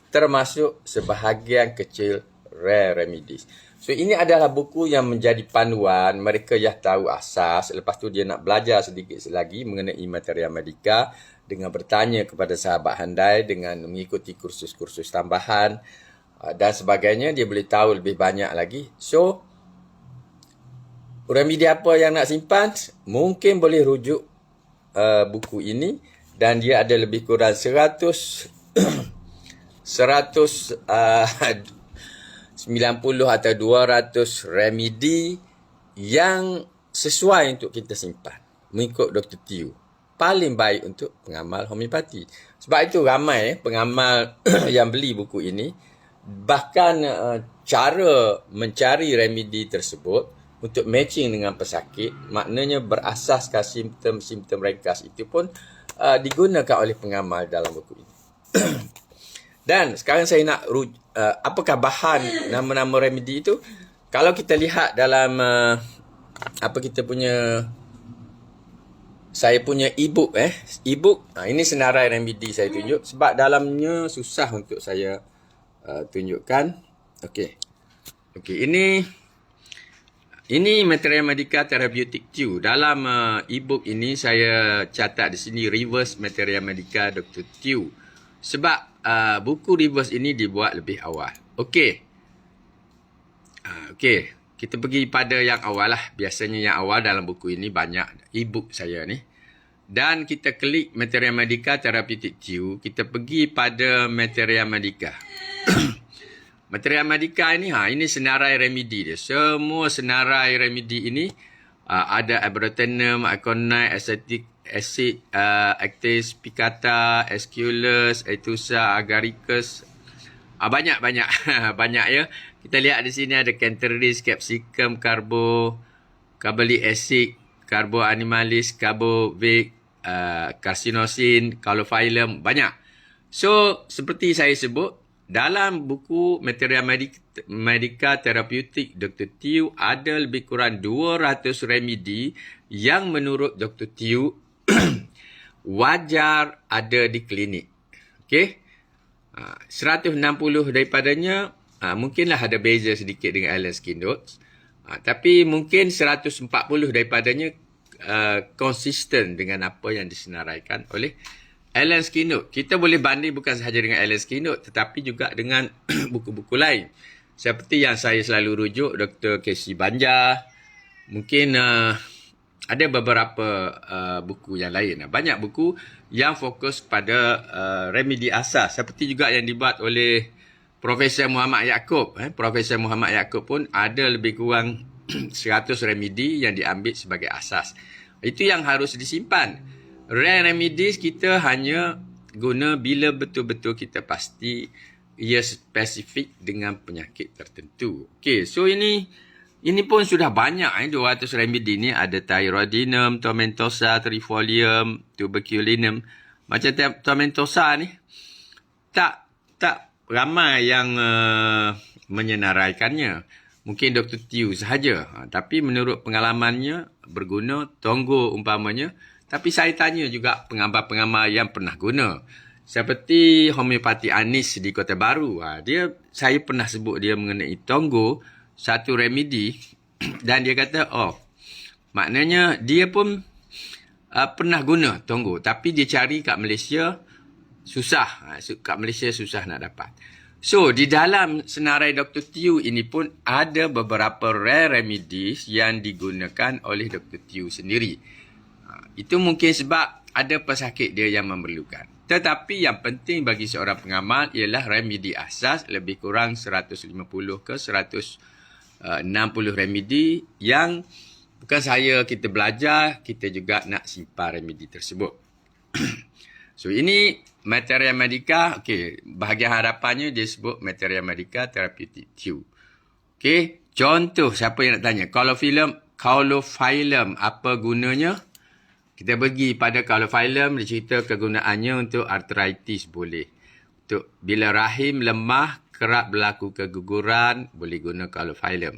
Termasuk sebahagian kecil rare remedies. So, ini adalah buku yang menjadi panduan mereka yang tahu asas. Lepas tu dia nak belajar sedikit lagi mengenai Materia Medica dengan bertanya kepada sahabat handai, dengan mengikuti kursus-kursus tambahan dan sebagainya. Dia boleh tahu lebih banyak lagi. So, remedi apa yang nak simpan, mungkin boleh rujuk buku ini, dan dia ada lebih kurang 190 atau 200 remedi yang sesuai untuk kita simpan mengikut Dr. Tew. Paling baik untuk pengamal homeopati. Sebab itu ramai pengamal yang beli buku ini, bahkan cara mencari remedi tersebut untuk matching dengan pesakit, maknanya berasaskan simptom-simptom ringkas itu pun digunakan oleh pengamal dalam buku ini. Dan sekarang saya nak apakah bahan nama-nama remedi itu? Kalau kita lihat dalam saya punya e-book ini senarai remedi saya tunjuk, sebab dalamnya susah untuk saya tunjukkan. Okey, ini Materia Medica Therapeutic Tew. Dalam e-book ini saya catat di sini reverse Materia Medica Dr. Tew. Sebab buku reverse ini dibuat lebih awal. Okey, kita pergi pada yang awal lah. Biasanya yang awal dalam buku ini banyak e-book saya ni. Dan kita klik Materia Medica Therapeutic Tew. Kita pergi pada Materia Medica. Materia Medica ini senarai remedi dia. Semua senarai remedi ini ada Abrotenum, Iconite, Acetic Acid, Actis, Picata, Aesculus, Etusa, Agaricus. Banyak banyak ya. Kita lihat di sini ada Canteris, Capsicum, Carbolic Acid, Carbo Animalis, Carbovic, Carcinosin, Calophyllum, banyak. So, seperti saya sebut, dalam buku Materia Medica Therapeutic Dr. Tew ada lebih kurang 200 remedi yang menurut Dr. Tew wajar ada di klinik. Okey. 160 daripadanya mungkinlah ada beza sedikit dengan Allen Skin Notes. Tapi mungkin 140 daripadanya konsisten dengan apa yang disenaraikan oleh Allen Skin Notes. Kita boleh banding bukan sahaja dengan Allen Skin Notes, tetapi juga dengan buku-buku lain. Seperti yang saya selalu rujuk, Dr. Casey Banja. Mungkin ada beberapa buku yang lain. Banyak buku yang fokus pada remedi asas. Seperti juga yang dibuat oleh Profesor Muhammad Yaakob. Profesor Muhammad Yaakob pun ada lebih kurang 100 remedi yang diambil sebagai asas. Itu yang harus disimpan. Rare remedies kita hanya guna bila betul-betul kita pasti ia spesifik dengan penyakit tertentu. Okey, so ini Ini pun sudah banyak 200 remedi ni. Ada thyroidinum, tomentosa, trifolium, tuberculinum. Macam tomentosa ni, tak ramai yang menyenaraikannya. Mungkin Dr. Tew sahaja. Tapi menurut pengalamannya, berguna. Tonggo umpamanya. Tapi saya tanya juga pengamal-pengamal yang pernah guna. Seperti homeopati Anis di Kota Baru. Saya pernah sebut dia mengenai tonggo, satu remedi. Dan dia kata, maknanya dia pun pernah guna tonggo. Tapi dia cari kat Malaysia, susah. Kat Malaysia susah nak dapat. So, di dalam senarai Dr. Tew ini pun ada beberapa rare remedies yang digunakan oleh Dr. Tew sendiri. Itu mungkin sebab ada pesakit dia yang memerlukan. Tetapi yang penting bagi seorang pengamal ialah remedi asas lebih kurang 150 ke 160 remedi yang bukan saya kita belajar, kita juga nak simpan remedi tersebut. So ini Materia Medica, bahagian harapannya dia sebut Materia Medica Therapeutic Tew. Contoh siapa yang nak tanya, Caulophyllum apa gunanya? Kita pergi pada Caulophyllum, dia cerita kegunaannya untuk arthritis boleh. Untuk bila rahim lemah, kerap berlaku keguguran, boleh guna Caulophyllum.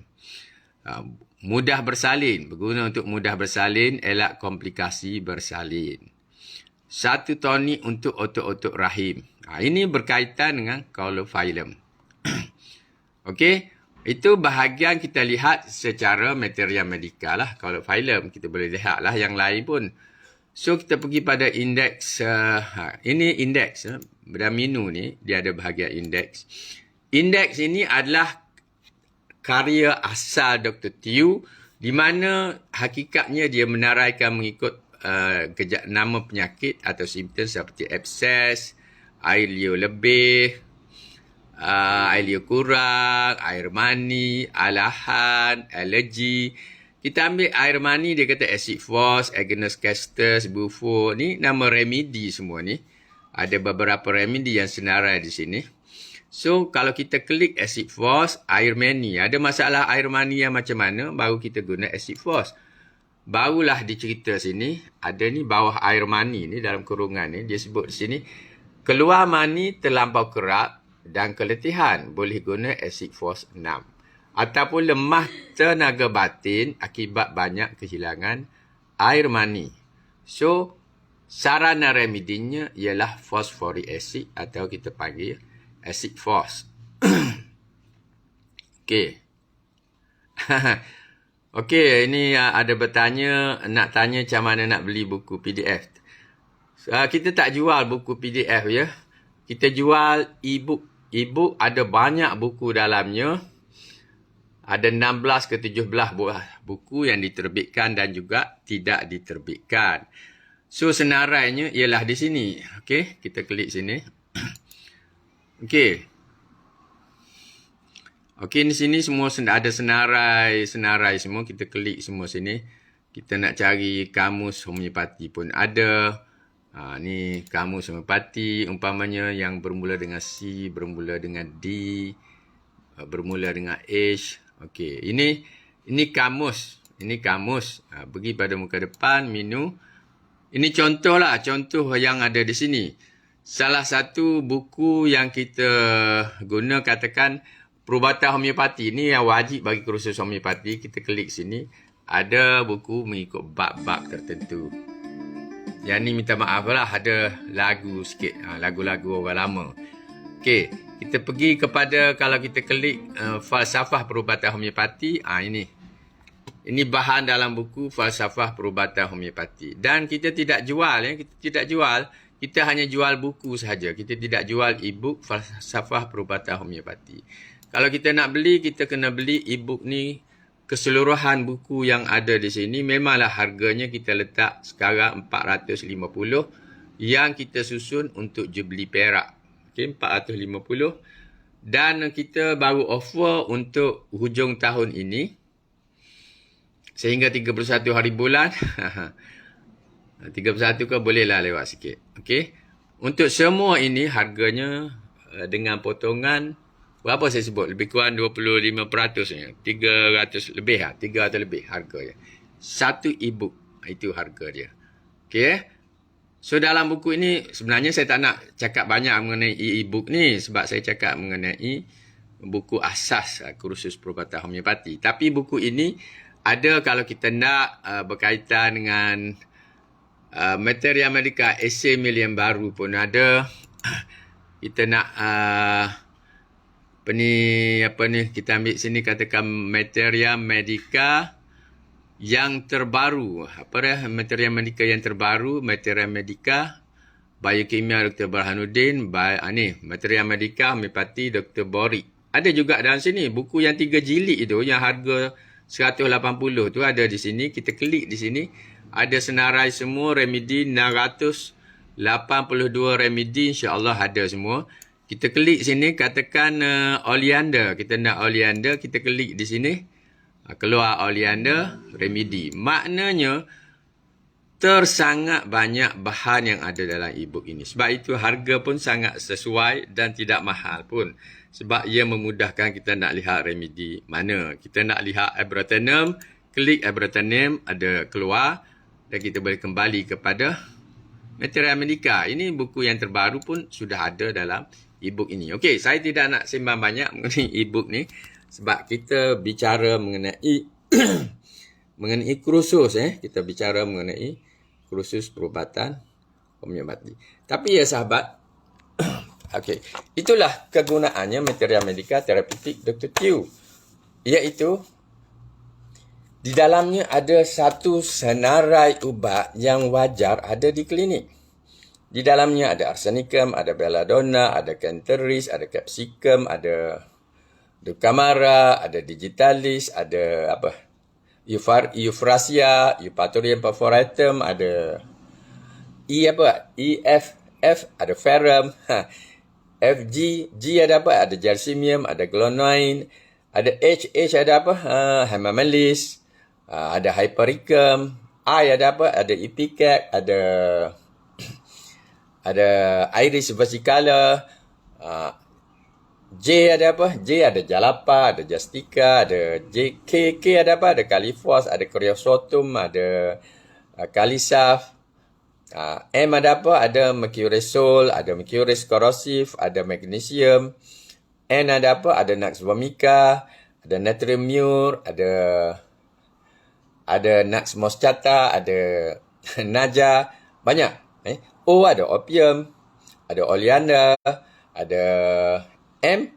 Mudah bersalin, berguna untuk mudah bersalin, elak komplikasi bersalin. Satu tonik untuk otot-otot rahim. Ini berkaitan dengan Caulophyllum. Itu bahagian kita lihat secara Materia Medica lah. Caulophyllum, kita boleh lihat lah yang lain pun. So, kita pergi pada indeks. Ini indeks. Berdaminu ni, dia ada bahagian indeks. Indeks ini adalah karya asal Dr. Tew, di mana hakikatnya dia menaraikan mengikut nama penyakit atau simptom seperti abses, air liur lebih, air liur kurang, air mani, alahan, alergi. Kita ambil air mani, dia kata acid force, agonist castus, bufo. Ni nama remedi semua ni. Ada beberapa remedi yang senarai di sini. So, kalau kita klik acid force, air mani. Ada masalah air mani yang macam mana, baru kita guna acid force. Barulah dicerita sini, ada ni bawah air mani ni dalam kurungan ni, dia sebut di sini, keluar mani terlampau kerap dan keletihan, boleh guna acid force 6. Ataupun lemah tenaga batin akibat banyak kehilangan air mani. So, sarana remedinya ialah phosphoric acid atau kita panggil acid force. Ini ada bertanya, nak tanya macam mana nak beli buku PDF. Kita tak jual buku PDF ya. Kita jual e-book. E-book ada banyak buku dalamnya. Ada 16 ke 17 buah buku yang diterbitkan dan juga tidak diterbitkan. So, senarainya ialah di sini. Kita klik sini. Di sini semua ada senarai semua. Kita klik semua sini. Kita nak cari kamus homeopati pun ada. Ni kamus homeopati. Umpamanya yang bermula dengan C, bermula dengan D, bermula dengan H. Ini kamus. Ini kamus. Pergi pada muka depan, menu. Ini contoh yang ada di sini. Salah satu buku yang kita guna, katakan perubatan homeopati. Ini yang wajib bagi kursus homeopati. Kita klik sini. Ada buku mengikut bab-bab tertentu. Yang ni minta maaf lah. Ada lagu sikit. Lagu-lagu orang lama. Kita pergi kepada, kalau kita klik falsafah perubatan homeopati. Ini bahan dalam buku falsafah perubatan homeopati. Dan kita tidak jual. Kita tidak jual. Kita hanya jual buku sahaja. Kita tidak jual e-book falsafah perubatan homeopati. Kalau kita nak beli, kita kena beli e-book ni, keseluruhan buku yang ada di sini. Memanglah harganya kita letak sekarang 450 yang kita susun untuk Jubilee Perak. 450. Dan kita baru offer untuk hujung tahun ini. Sehingga 31 hari bulan. 31 ke bolehlah lewat sikit. Untuk semua ini harganya dengan potongan Berapa saya sebut? Lebih kurang 25%-nya. 300 lebih lah. 300 lebih harga dia. Satu e-book. Itu harga dia. Okay. So dalam buku ini sebenarnya saya tak nak cakap banyak mengenai e-book ni. Sebab saya cakap mengenai buku asas kursus perubatan homeopati. Tapi buku ini ada kalau kita nak berkaitan dengan materia medika esei mil yang baru pun ada. Kita nak apa ni kita ambil sini katakan materia medika yang terbaru. Apa dah materia medika yang terbaru? Materia medika biokimia Dr. Burhanuddin, materia medika homeopati Dr. Bori. Ada juga dalam sini buku yang 3 jilid itu yang harga 180 tu ada di sini. Kita klik di sini, ada senarai semua remedi 682 remedi, insya-Allah ada semua. Kita klik sini katakan oleander, kita nak oleander, kita klik di sini. Keluar oleander remedi. Maknanya tersangat banyak bahan yang ada dalam e-book ini. Sebab itu harga pun sangat sesuai dan tidak mahal pun. Sebab ia memudahkan kita nak lihat remedi mana. Kita nak lihat Ibrotenum, klik Ibrotenum, ada keluar dan kita boleh kembali kepada materia medika. Ini buku yang terbaru pun sudah ada dalam e-book ini. Okey, saya tidak nak sembang banyak mengenai e-book ni sebab kita bicara mengenai mengenai kursus kita bicara mengenai kursus perubatan homeopati. Tapi ya sahabat, okey, itulah kegunaannya materia medika terapeutik Dr. Teoh, iaitu di dalamnya ada satu senarai ubat yang wajar ada di klinik. Di dalamnya ada arsenicum, ada belladonna, ada canteris, ada capsicum, ada ducamara, ada digitalis, ada euphrasia, eupatorium perforatum, ada EFF, ada ferrum, FG, G ada apa? Ada gersemium, ada glonoine, ada H ada apa? Hamamelis, ada hypericum, I ada apa? Ada ipecac, ada iris versicolor, J ada apa? J ada jalapa, ada justica, ada K ada apa? Ada califos, ada creosotum, ada calisaf. M ada apa? Ada mercurysol, ada mercurys corrosive, ada magnesium. N ada apa? Ada nux vomica, ada natrium mure, ada nux moschata, ada naja, banyak. O ada opium, ada oleander, ada M,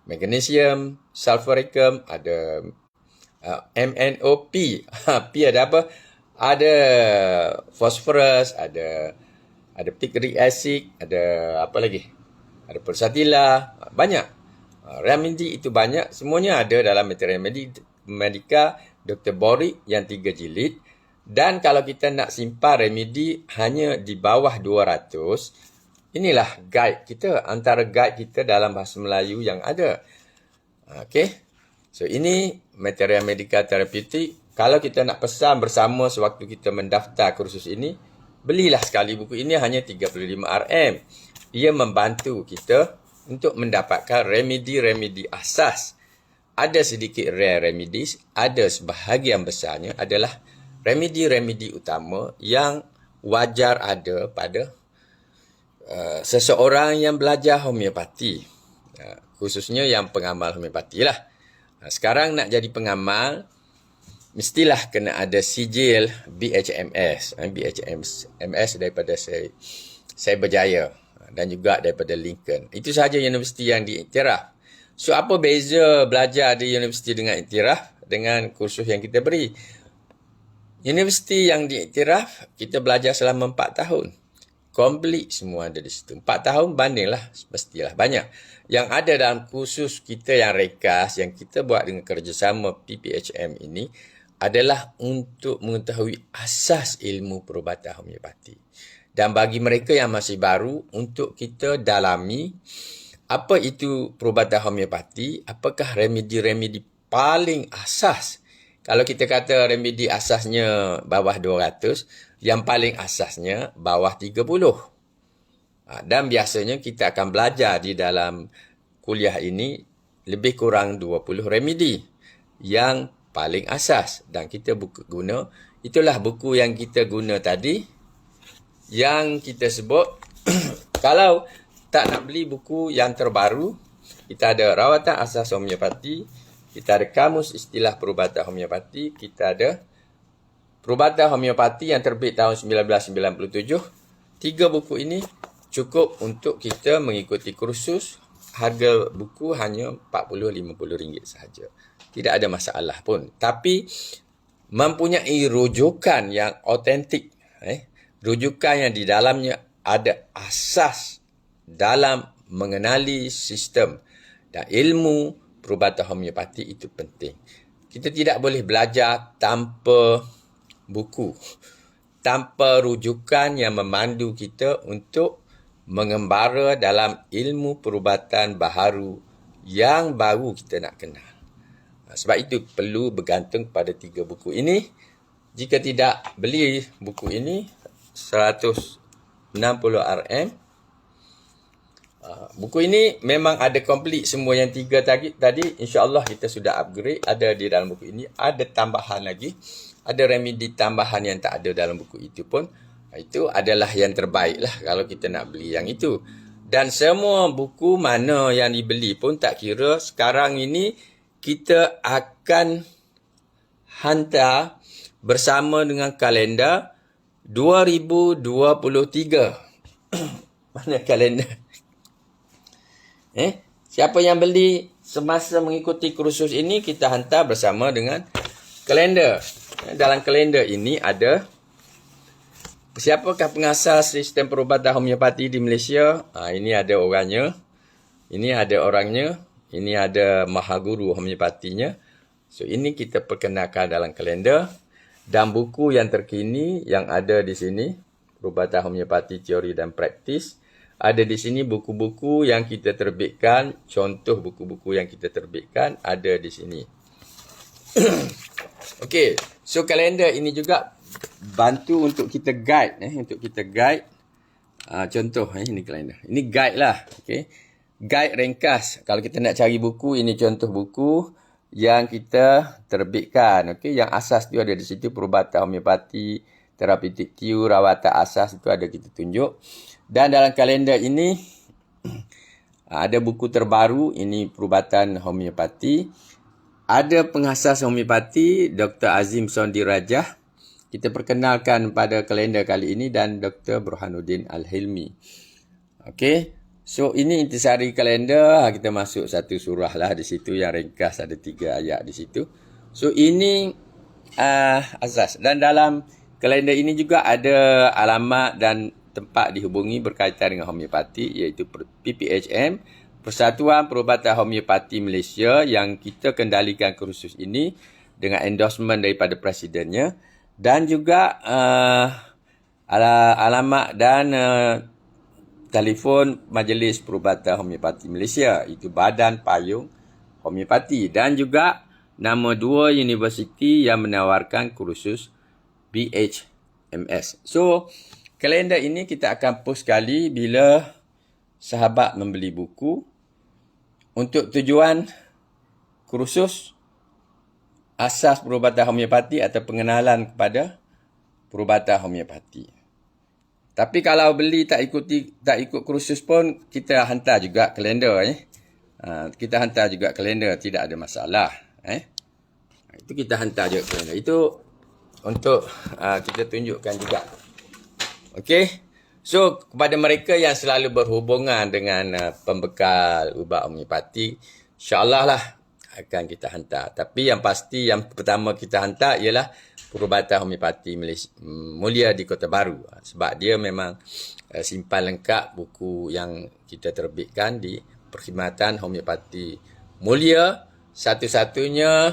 magnesium, sulfuricum, ada MnOP. P ada apa? Ada phosphorus, ada picric acid, ada apa lagi? Ada pulsatilla, banyak. Remedi itu banyak, semuanya ada dalam materia medika Dr. Bori yang 3 jilid. Dan kalau kita nak simpan remedi hanya di bawah 200, inilah guide kita, antara guide kita dalam bahasa Melayu yang ada. Okey. So ini materia medika terapeutik. Kalau kita nak pesan bersama sewaktu kita mendaftar kursus ini, belilah sekali buku ini, hanya 35 Rm. Ia membantu kita untuk mendapatkan remedi-remedi asas. Ada sedikit rare remedies, ada sebahagian besarnya adalah remedi-remedi utama yang wajar ada pada seseorang yang belajar homeopati. Khususnya yang pengamal homeopati lah. Sekarang nak jadi pengamal, mestilah kena ada sijil BHMS. BHMS daripada saya berjaya dan juga daripada Lincoln. Itu sahaja universiti yang diiktiraf. So apa beza belajar di universiti dengan iktiraf dengan kursus yang kita beri? Universiti yang diiktiraf, kita belajar selama 4 tahun. Komplit semua ada di situ. 4 tahun bandinglah, mestilah banyak. Yang ada dalam kursus kita yang rekas, yang kita buat dengan kerjasama PPHM ini, adalah untuk mengetahui asas ilmu perubatan homeopati. Dan bagi mereka yang masih baru, untuk kita dalami apa itu perubatan homeopati, apakah remedi-remedi paling asas. Kalau kita kata remedi asasnya bawah 200, yang paling asasnya bawah 30. Dan biasanya kita akan belajar di dalam kuliah ini lebih kurang 20 remedi yang paling asas. Dan kita guna, itulah buku yang kita guna tadi, yang kita sebut, kalau tak nak beli buku yang terbaru, kita ada Rawatan Asas Homeopati, kita ada Kamus Istilah Perubatan Homeopati, kita ada Perubatan Homeopati yang terbit tahun 1997. 3 buku ini cukup untuk kita mengikuti kursus. Harga buku hanya RM40-50 sahaja. Tidak ada masalah pun. Tapi mempunyai rujukan yang autentik. Rujukan yang di dalamnya ada asas dalam mengenali sistem dan ilmu perubatan homeopati itu penting. Kita tidak boleh belajar tanpa buku, tanpa rujukan yang memandu kita untuk mengembara dalam ilmu perubatan baharu yang baru kita nak kenal. Sebab itu perlu bergantung pada 3 buku ini. Jika tidak beli buku ini, 160 RM. Buku ini memang ada komplit semua yang 3 tadi. InsyaAllah kita sudah upgrade. Ada di dalam buku ini. Ada tambahan lagi. Ada remedi tambahan yang tak ada dalam buku itu pun. Itu adalah yang terbaik lah kalau kita nak beli yang itu. Dan semua buku mana yang dibeli pun tak kira. Sekarang ini kita akan hantar bersama dengan kalender 2023. Mana kalender? Siapa yang beli semasa mengikuti kursus ini, kita hantar bersama dengan kalender. Dalam kalender ini ada siapakah pengasas sistem perubatan homeopati di Malaysia. Ini ada orangnya. Ini ada orangnya. Ini ada mahaguru homeopatinya. So, ini kita perkenalkan dalam kalender. Dan buku yang terkini yang ada di sini, perubatan homeopati teori dan praktis. Ada di sini buku-buku yang kita terbitkan. Contoh buku-buku yang kita terbitkan ada di sini. Okey, so kalender ini juga bantu untuk kita guide. Untuk kita guide. Contoh, ini kalender. Ini guide lah. Okay. Guide ringkas. Kalau kita nak cari buku, ini contoh buku yang kita terbitkan. Okay. Yang asas tu ada di situ. Perubatan homeopati, terapeutik tiu, rawatan asas itu ada kita tunjuk. Dan dalam kalender ini ada buku terbaru. Ini perubatan homeopati. Ada pengasas homeopati Dr. Azim Sondi Rajah. Kita perkenalkan pada kalender kali ini dan Dr. Burhanuddin Al-Hilmi. Okey. So ini intisari kalender. Kita masuk satu surah lah di situ yang ringkas, ada 3 ayat di situ. So ini asas. Dan dalam kalender ini juga ada alamat dan tempat dihubungi berkaitan dengan homeopati, iaitu PPHM, Persatuan Perubatan Homeopati Malaysia, yang kita kendalikan kursus ini dengan endorsement daripada presidennya. Dan juga alamat dan telefon Majlis Perubatan Homeopati Malaysia, itu Badan Payung Homeopati. Dan juga nama 2 universiti yang menawarkan kursus BHMS. So, kalender ini kita akan post sekali bila sahabat membeli buku untuk tujuan kursus asas perubatan homeopati atau pengenalan kepada perubatan homeopati. Tapi kalau beli tak ikut kursus pun, kita hantar juga kalender. Kita hantar juga kalender, tidak ada masalah. Itu kita hantar juga kalender. Itu untuk kita tunjukkan juga. Okey. So, kepada mereka yang selalu berhubungan dengan pembekal ubat homeopati, insyaAllah lah akan kita hantar. Tapi yang pasti, yang pertama kita hantar ialah perubatan homeopati Mulia di Kota Baru. Sebab dia memang simpan lengkap buku yang kita terbitkan di Perkhidmatan Homeopati Mulia. Satu-satunya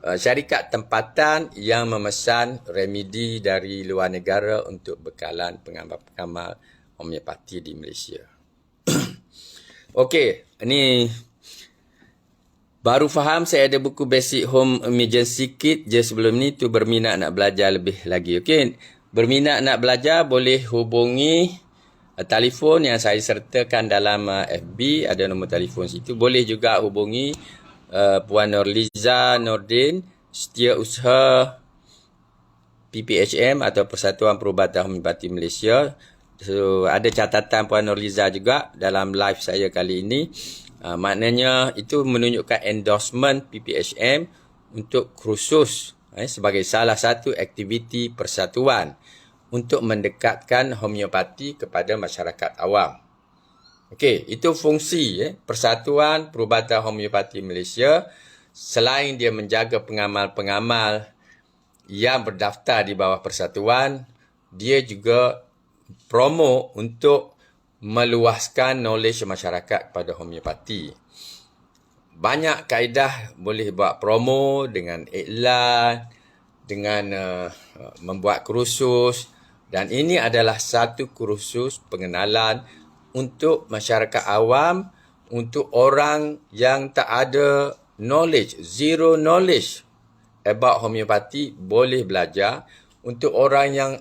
syarikat tempatan yang memesan remedi dari luar negara untuk bekalan pengamal-pengamal homeopati di Malaysia. Okey, ini baru faham. Saya ada buku Basic Home Emergency Kit je sebelum ni. Tu berminat nak belajar lebih lagi. Okey, berminat nak belajar boleh hubungi telefon yang saya sertakan dalam FB, ada nombor telefon situ. Boleh juga hubungi Puan Nurliza Nordin, Setiausaha PPHM atau Persatuan Perubatan Homeopati Malaysia. So, ada catatan Puan Nurliza juga dalam live saya kali ini. Maknanya itu menunjukkan endorsement PPHM untuk kursus sebagai salah satu aktiviti persatuan untuk mendekatkan homeopati kepada masyarakat awam. Okey, itu fungsi Persatuan Perubatan Homeopati Malaysia. Selain dia menjaga pengamal-pengamal yang berdaftar di bawah persatuan, dia juga promo untuk meluaskan knowledge masyarakat kepada homeopati. Banyak kaedah boleh buat promo dengan iklan, dengan membuat kursus, dan ini adalah satu kursus pengenalan untuk masyarakat awam, untuk orang yang tak ada knowledge, zero knowledge about homeopati boleh belajar. Untuk orang yang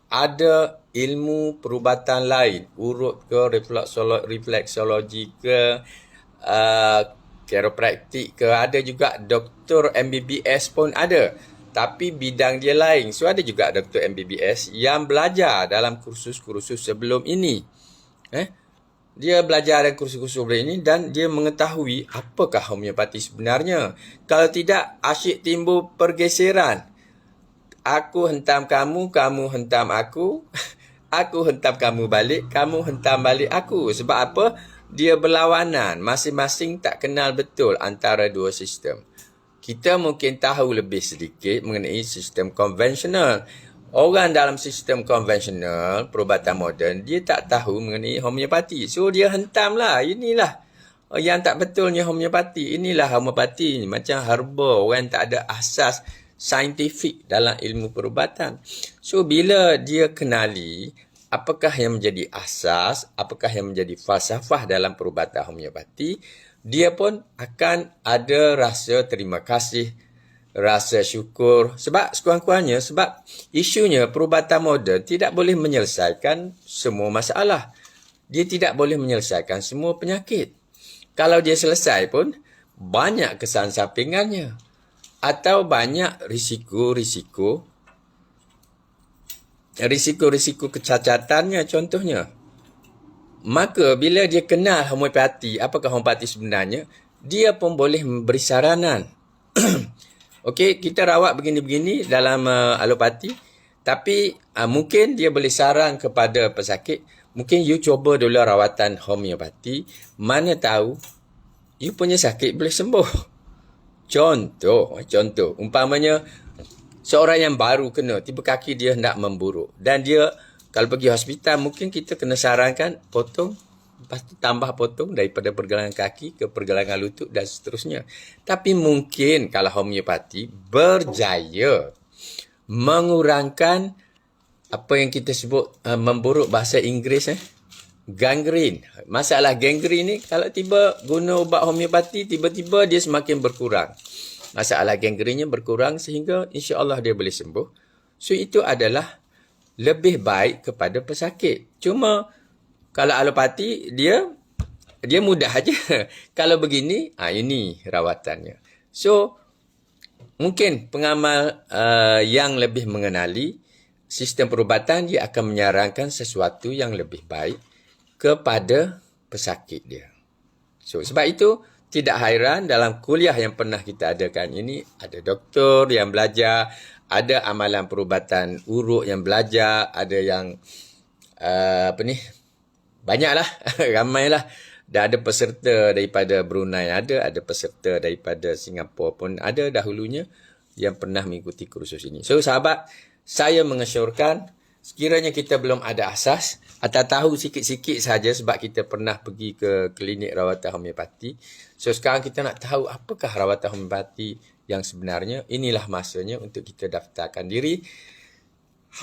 ada ilmu perubatan lain, urut ke, refleksologi ke, chiropraktik ke, ada juga doktor MBBS pun ada. Tapi bidang dia lain. So ada juga doktor MBBS yang belajar dalam kursus-kursus sebelum ini. Dia belajar dalam kursus-kursus sebelum ini dan dia mengetahui apakah homeopati sebenarnya. Kalau tidak, asyik timbul pergeseran. Aku hentam kamu, kamu hentam aku. Aku hentam kamu balik, kamu hentam balik aku. Sebab apa? Dia berlawanan. Masing-masing tak kenal betul antara dua sistem. Kita mungkin tahu lebih sedikit mengenai sistem konvensional. Orang dalam sistem konvensional, perubatan moden, dia tak tahu mengenai homeopati. So, dia hentamlah. Inilah yang tak betulnya homeopati. Inilah homeopati. Macam herba. Orang tak ada asas saintifik dalam ilmu perubatan. So, bila dia kenali apakah yang menjadi asas, apakah yang menjadi falsafah dalam perubatan homeopati, dia pun akan ada rasa terima kasih, rasa syukur. Sebab sekurang-kurangnya, sebab isunya perubatan moden tidak boleh menyelesaikan semua masalah. Dia tidak boleh menyelesaikan semua penyakit. Kalau dia selesai pun, banyak kesan sampingannya. Atau banyak risiko-risiko kecacatannya contohnya. Maka bila dia kenal homeopati, apakah homeopati sebenarnya, dia pun boleh memberi saranan. Okey, kita rawat begini-begini dalam alopati, tapi mungkin dia boleh saran kepada pesakit, mungkin you cuba dulu rawatan homeopati, mana tahu you punya sakit boleh sembuh. Contoh, umpamanya seorang yang baru kena, tiba kaki dia hendak memburuk dan dia kalau pergi hospital, mungkin kita kena sarankan potong, lepas tu tambah potong daripada pergelangan kaki ke pergelangan lutut dan seterusnya. Tapi mungkin kalau homeopati berjaya mengurangkan apa yang kita sebut memburuk bahasa Inggeris, gangrene. Masalah gangrene ni kalau tiba guna ubat homeopati, tiba-tiba dia semakin berkurang. Masalah gangrennya berkurang sehingga insya-Allah dia boleh sembuh. So itu adalah lebih baik kepada pesakit. Cuma kalau alopati dia mudah aja. Kalau begini, ini rawatannya. So mungkin pengamal yang lebih mengenali sistem perubatan, dia akan menyarankan sesuatu yang lebih baik kepada pesakit dia. So sebab itu tidak hairan dalam kuliah yang pernah kita adakan ini ada doktor yang belajar, ada amalan perubatan uruk yang belajar, ada yang banyaklah, ramailah. Dan ada peserta daripada Brunei ada peserta daripada Singapura pun ada dahulunya yang pernah mengikuti kursus ini. So sahabat, saya mengesyorkan sekiranya kita belum ada asas atau tahu sikit-sikit saja sebab kita pernah pergi ke klinik rawatan homeopati. So sekarang kita nak tahu apakah rawatan homeopati yang sebenarnya, inilah masanya untuk kita daftarkan diri.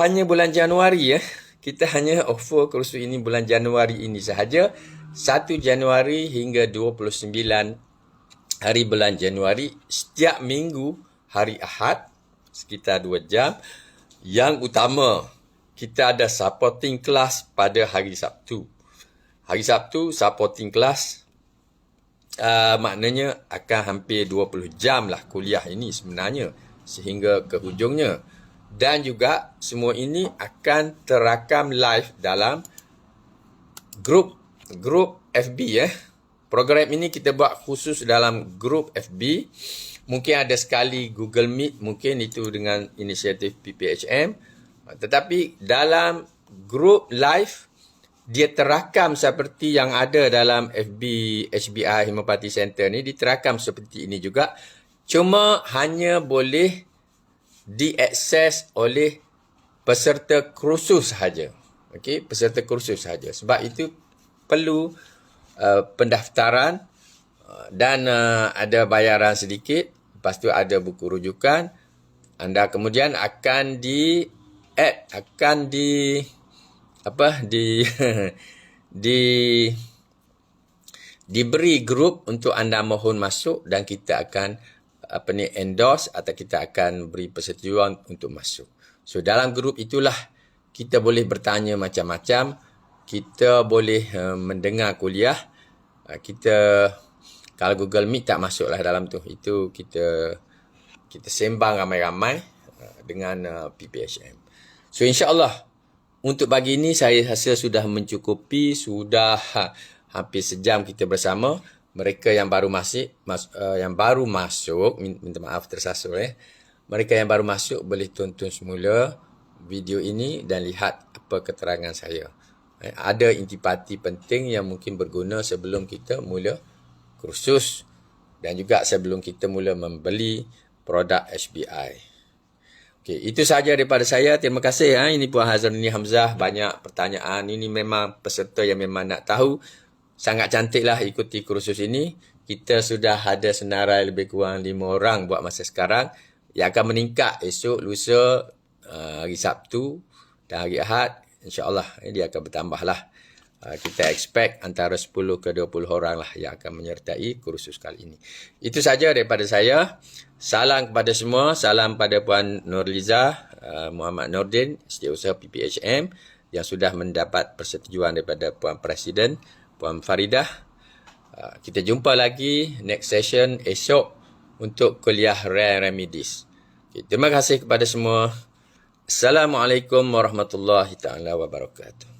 Hanya bulan Januari kita hanya offer kursus ini bulan Januari ini sahaja. 1 Januari hingga 29 hari bulan Januari, setiap minggu hari Ahad sekitar 2 jam. Yang utama kita ada supporting class pada hari Sabtu. Hari Sabtu, supporting class maknanya akan hampir 20 jam lah kuliah ini sebenarnya sehingga ke hujungnya. Dan juga semua ini akan terakam live dalam grup FB Program ini kita buat khusus dalam grup FB. Mungkin ada sekali Google Meet, mungkin itu dengan inisiatif PPHM. Tetapi dalam grup live dia terakam seperti yang ada dalam FB HBI Hemopati Center ni, diterakam seperti ini juga. Cuma hanya boleh diakses oleh peserta kursus sahaja. Okey, peserta kursus sahaja. Sebab itu perlu pendaftaran dan ada bayaran sedikit. Lepas tu ada buku rujukan. Anda kemudian akan diberi grup untuk anda mohon masuk dan kita akan endorse atau kita akan beri persetujuan untuk masuk. So dalam grup itulah kita boleh bertanya macam-macam, kita boleh mendengar kuliah. Kita kalau Google Meet tak masuklah dalam tu. Itu kita sembang ramai-ramai dengan PPHM. So insya-Allah untuk pagi ini saya rasa sudah mencukupi, sudah hampir sejam kita bersama. Mereka yang baru masuk, minta maaf tersasul Mereka yang baru masuk boleh tonton semula video ini dan lihat apa keterangan saya. Ada intipati penting yang mungkin berguna sebelum kita mula kursus dan juga sebelum kita mula membeli produk HBI. Okey, itu sahaja daripada saya. Terima kasih. Ini Puan Hazrani Hamzah. Banyak pertanyaan. Ini memang peserta yang memang nak tahu. Sangat cantiklah ikuti kursus ini. Kita sudah ada senarai lebih kurang 5 orang buat masa sekarang. Yang akan meningkat esok, lusa, hari Sabtu dan hari Ahad. InsyaAllah dia akan bertambah lah. Kita expect antara 10 ke 20 orang lah yang akan menyertai kursus kali ini. Itu saja daripada saya. Salam kepada semua. Salam pada Puan Nurliza Muhammad Nordin, Setiausaha PPHM yang sudah mendapat persetujuan daripada Puan Presiden, Puan Faridah. Kita jumpa lagi next session esok untuk kuliah Rare Remedies. Okay, terima kasih kepada semua. Assalamualaikum warahmatullahi taala wabarakatuh.